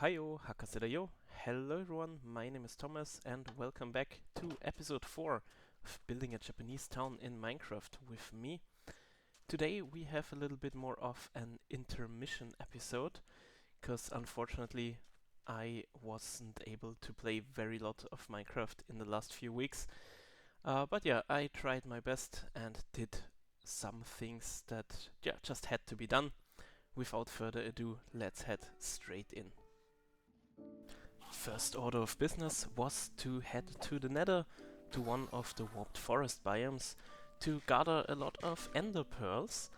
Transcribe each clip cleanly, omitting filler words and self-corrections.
Hayo, Hakaseda. Hello everyone, my name is Thomas and welcome back to episode 4 of Building a Japanese Town in Minecraft with me. Today we have a little bit more of an intermission episode, because unfortunately I wasn't able to play very lot of Minecraft in the last few weeks. But yeah, I tried my best and did some things that just had to be done. Without further ado, let's head straight in. First order of business was to head to the Nether, to one of the warped forest biomes, to gather a lot of ender pearls,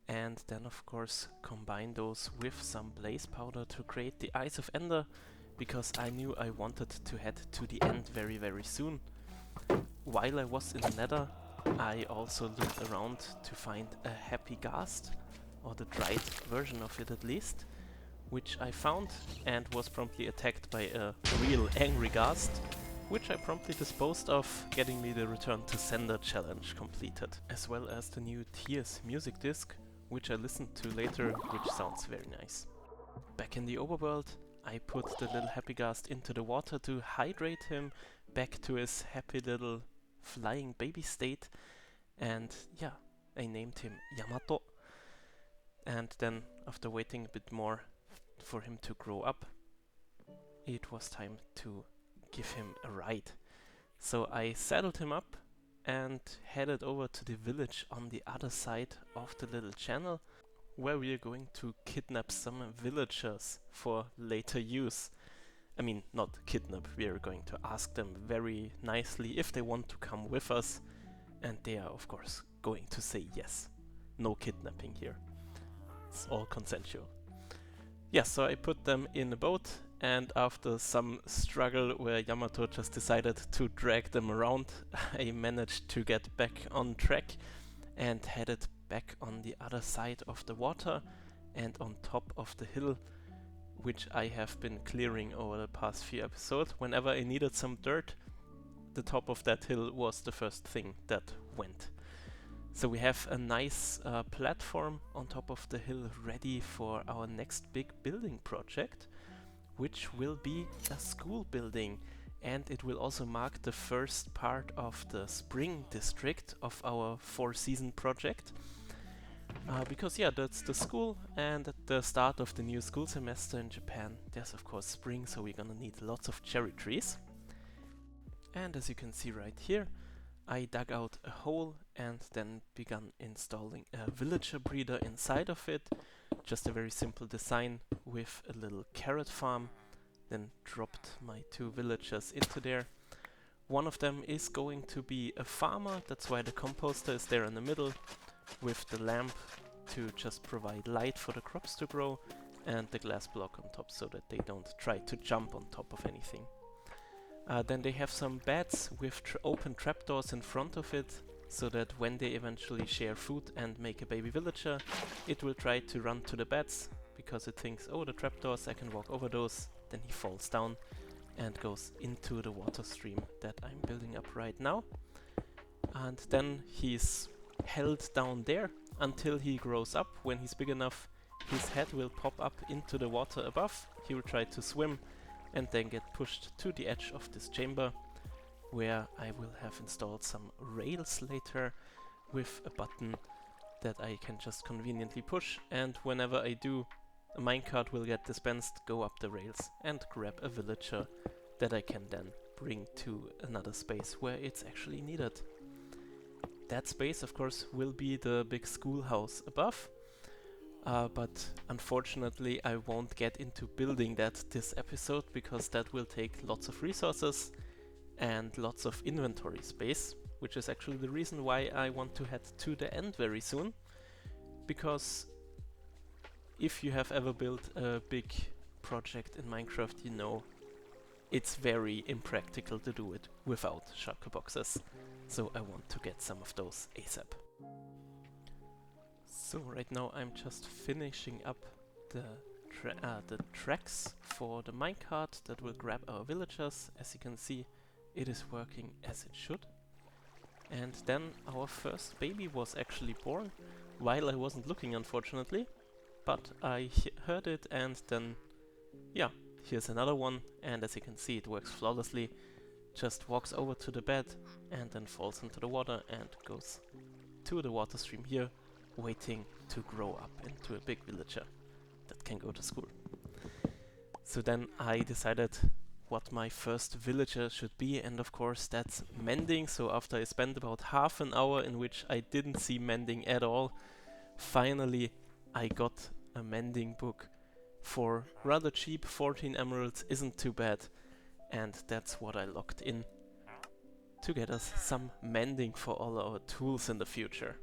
and then of course combine those with some blaze powder to create the Eyes of Ender, because I knew I wanted to head to the end very soon. While I was in the Nether, I also looked around to find a happy ghast, or the dried version of it at least, which I found and was promptly attacked by a real angry ghast, which I promptly disposed of, getting me the Return to Sender challenge completed, as well as the new Tears music disc, which I listened to later, which sounds very nice. Back in the overworld, I put the little happy ghast into the water to hydrate him back to his happy little flying baby state, and yeah, I named him Yamato. And then, after waiting a bit more for him to grow up, it was time to give him a ride. So I saddled him up and headed over to the village on the other side of the little channel, where we are going to kidnap some villagers for later use. I mean, not kidnap, we are going to ask them very nicely if they want to come with us, and they are of course going to say yes. No kidnapping here. It's all consensual. Yeah, so I put them in a boat, and after some struggle where Yamato just decided to drag them around, I managed to get back on track and headed back on the other side of the water and on top of the hill, which I have been clearing over the past few episodes. Whenever I needed some dirt, the top of that hill was the first thing that went. So we have a nice platform on top of the hill ready for our next big building project, which will be a school building, and it will also mark the first part of the spring district of our 4-season project. Because yeah, that's the school, and at the start of the new school semester in Japan, there's of course spring, so we're gonna need lots of cherry trees. And as you can see right here, I dug out a hole and then began installing a villager breeder inside of it. Just a very simple design with a little carrot farm. Then dropped my 2 villagers into there. One of them is going to be a farmer, that's why the composter is there in the middle, with the lamp to just provide light for the crops to grow, and the glass block on top so that they don't try to jump on top of anything. Then they have some beds with open trapdoors in front of it, so that when they eventually share food and make a baby villager, it will try to run to the beds, because it thinks, oh, the trapdoors, I can walk over those. Then he falls down and goes into the water stream that I'm building up right now. And then he's held down there until he grows up. When he's big enough, his head will pop up into the water above. He will try to swim and then get pushed to the edge of this chamber, where I will have installed some rails later with a button that I can just conveniently push, and whenever I do, a minecart will get dispensed, go up the rails and grab a villager that I can then bring to another space where it's actually needed. That space of course will be the big schoolhouse above. But unfortunately I won't get into building that this episode, because that will take lots of resources and lots of inventory space, which is actually the reason why I want to head to the end very soon. Because if you have ever built a big project in Minecraft, you know it's very impractical to do it without shulker boxes. So I want to get some of those ASAP. So right now I'm just finishing up the tracks for the minecart that will grab our villagers. As you can see, it is working as it should. And then our first baby was actually born, while I wasn't looking, unfortunately. But I heard it, and then, yeah, Here's another one, and as you can see, it works flawlessly. Just walks over to the bed and then falls into the water and goes to the water stream here, waiting to grow up into a big villager that can go to school. So then I decided what my first villager should be, and of course that's mending. So after I spent about half an hour in which I didn't see mending at all, finally I got a mending book for rather cheap. 14 emeralds isn't too bad, and that's what I locked in to get us some mending for all our tools in the future.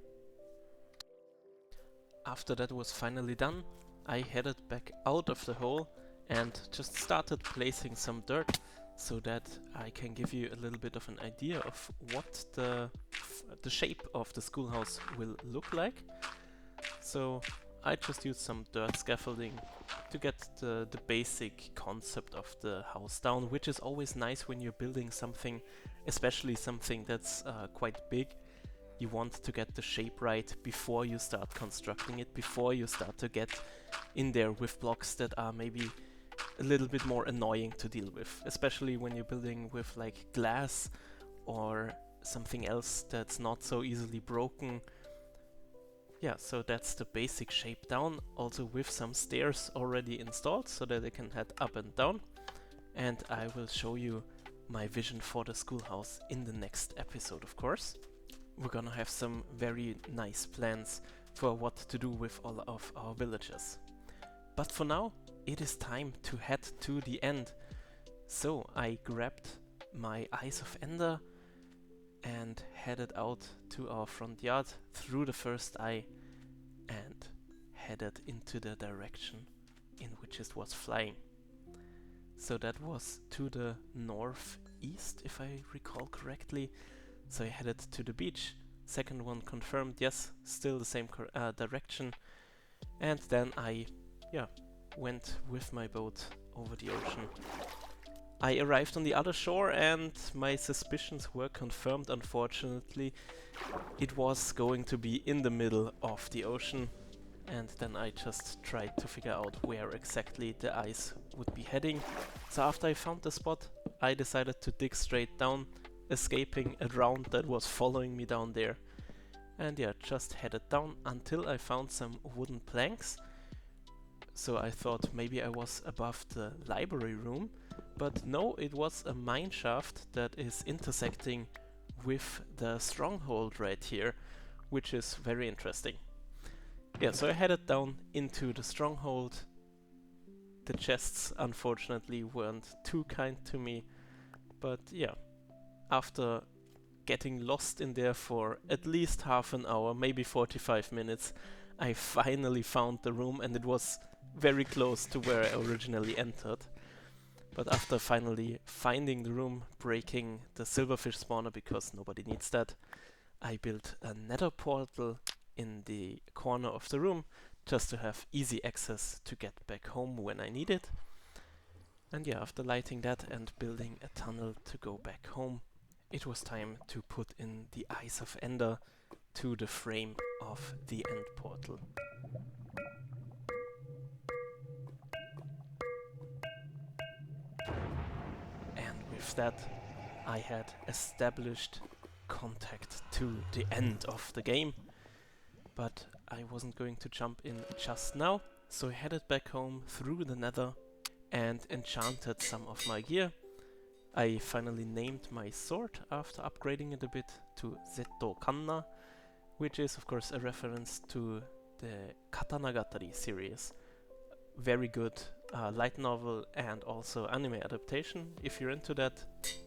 After that was finally done, I headed back out of the hole and just started placing some dirt so that I can give you a little bit of an idea of what the shape of the schoolhouse will look like. So I just used some dirt scaffolding to get the basic concept of the house down, which is always nice when you're building something, especially something that's quite big. You want to get the shape right before you start constructing it, before you start to get in there with blocks that are maybe a little bit more annoying to deal with, especially when you're building with like glass or something else that's not so easily broken. Yeah, so that's the basic shape down, also with some stairs already installed so that they can head up and down. And I will show you my vision for the schoolhouse in the next episode, of course. We're gonna have some very nice plans for what to do with all of our villagers. But for now, it is time to head to the end. So I grabbed my Eyes of Ender and headed out to our front yard through the first eye and headed into the direction in which it was flying. So that was to the northeast, if I recall correctly. So I headed to the beach. Second one confirmed, yes, still the same direction. And then I went with my boat over the ocean. I arrived on the other shore and my suspicions were confirmed, unfortunately. It was going to be in the middle of the ocean, and then I just tried to figure out where exactly the ice would be heading. So after I found the spot, I decided to dig straight down, escaping a drown that was following me down there. And yeah, just headed down until I found some wooden planks. So I thought maybe I was above the library room, but no, it was a mine shaft that is intersecting with the stronghold right here, which is very interesting. Yeah, so I headed down into the stronghold. The chests unfortunately weren't too kind to me, but yeah, after getting lost in there for at least half an hour, maybe 45 minutes, I finally found the room, and it was very close to where I originally entered. But after finally finding the room, breaking the silverfish spawner because nobody needs that, I built a nether portal in the corner of the room just to have easy access to get back home when I need it. And yeah, after lighting that and building a tunnel to go back home, it was time to put in the Eyes of Ender to the frame of the end portal. And with that, I had established contact to the end of the game. But I wasn't going to jump in just now, so I headed back home through the nether and enchanted some of my gear. I finally named my sword after upgrading it a bit to Zetto Kanna, which is of course a reference to the Katanagatari series. Very good light novel and also anime adaptation. If you're into that,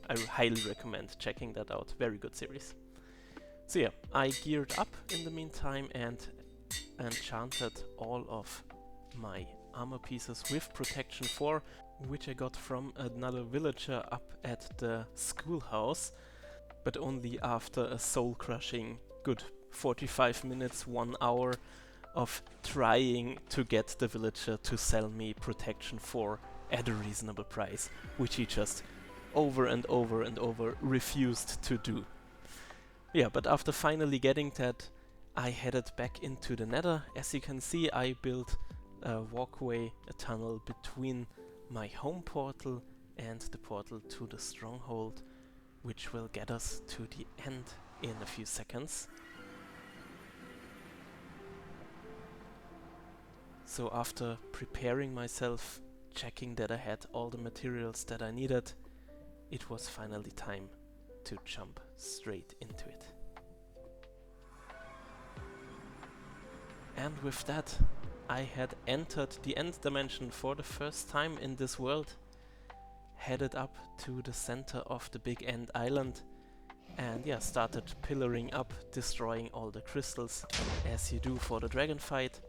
I highly recommend checking that out. Very good series. So yeah, I geared up in the meantime and enchanted all of my armor pieces with protection 4, which I got from another villager up at the schoolhouse, but only after a soul-crushing good 45 minutes, 1 hour of trying to get the villager to sell me protection 4 at a reasonable price, which he just over and over and over refused to do. Yeah, but after finally getting that, I headed back into the nether. As you can see, I built a walkway, a tunnel between my home portal and the portal to the stronghold, which will get us to the end in a few seconds. So after preparing myself, checking that I had all the materials that I needed, it was finally time to jump straight into it. And with that, I had entered the end dimension for the first time in this world, headed up to the center of the big end island, and yeah, started pillaring up, destroying all the crystals, as you do for the dragon fight.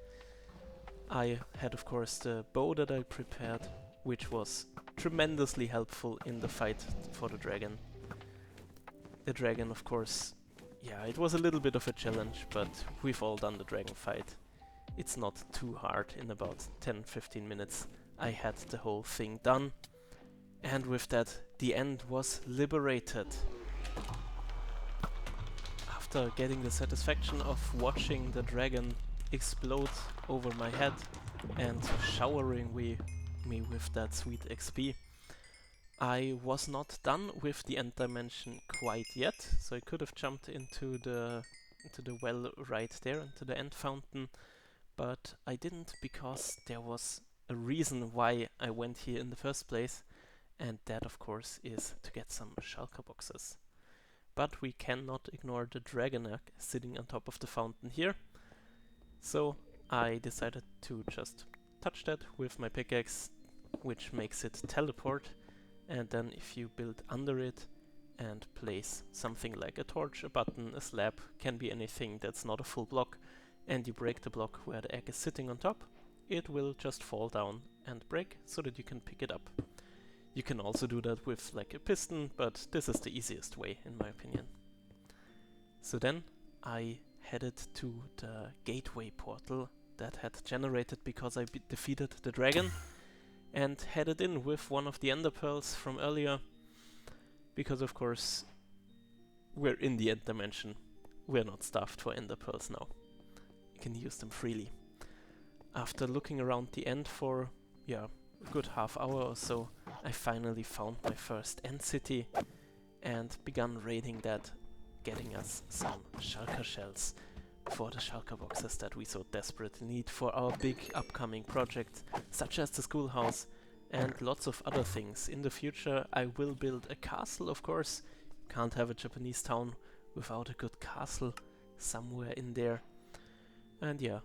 I had of course the bow that I prepared, which was tremendously helpful in the fight for the dragon. The dragon, of course, yeah, it was a little bit of a challenge, but we've all done the dragon fight. It's not too hard. In about 10-15 minutes I had the whole thing done. And with that, the end was liberated. After getting the satisfaction of watching the dragon explode over my head and showering me with that sweet XP, I was not done with the end dimension quite yet, so I could have jumped into the well right there, into the end fountain, but I didn't, because there was a reason why I went here in the first place, and that of course is to get some shulker boxes. But we cannot ignore the dragon egg sitting on top of the fountain here, so I decided to just touch that with my pickaxe, which makes it teleport, and then if you build under it and place something like a torch, a button, a slab, can be anything that's not a full block, and you break the block where the egg is sitting on top, it will just fall down and break so that you can pick it up. You can also do that with like a piston, but this is the easiest way in my opinion. So then I headed to the gateway portal that had generated because I defeated the dragon, and headed in with one of the ender pearls from earlier, because of course we're in the end dimension. We're not starved for ender pearls now. You can use them freely. After looking around the end for a good half hour or so, I finally found my first end city and began raiding that, getting us some shulker shells for the shulker boxes that we so desperately need for our big upcoming project, such as the schoolhouse and lots of other things. In the future I will build a castle, of course. Can't have a Japanese town without a good castle somewhere in there. And yeah,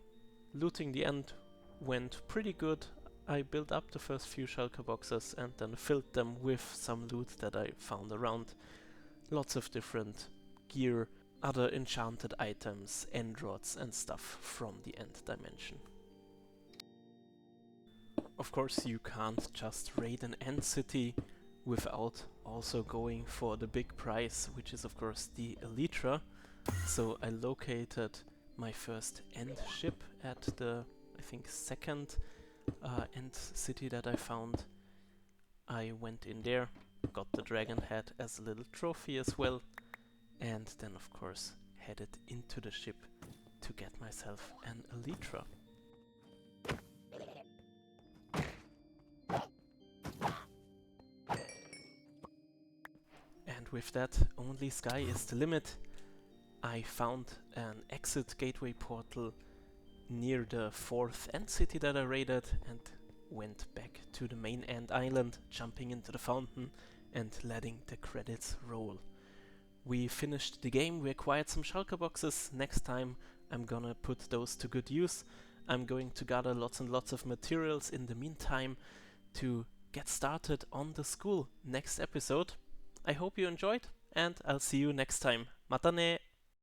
looting the end went pretty good. I built up the first few shulker boxes and then filled them with some loot that I found around. Lots of different gear, other enchanted items, end rods and stuff from the end dimension. Of course you can't just raid an end city without also going for the big prize, which is of course the elytra. So I located my first end ship at the, I think, second end city that I found. I went in there, got the dragon head as a little trophy as well, and then of course headed into the ship to get myself an elytra. And with that, only sky is the limit. I found an exit gateway portal near the fourth end city that I raided and went back to the main end island, jumping into the fountain and letting the credits roll. We finished the game, we acquired some shulker boxes. Next time I'm gonna put those to good use. I'm going to gather lots and lots of materials in the meantime to get started on the school next episode. I hope you enjoyed, and I'll see you next time. Mata ne!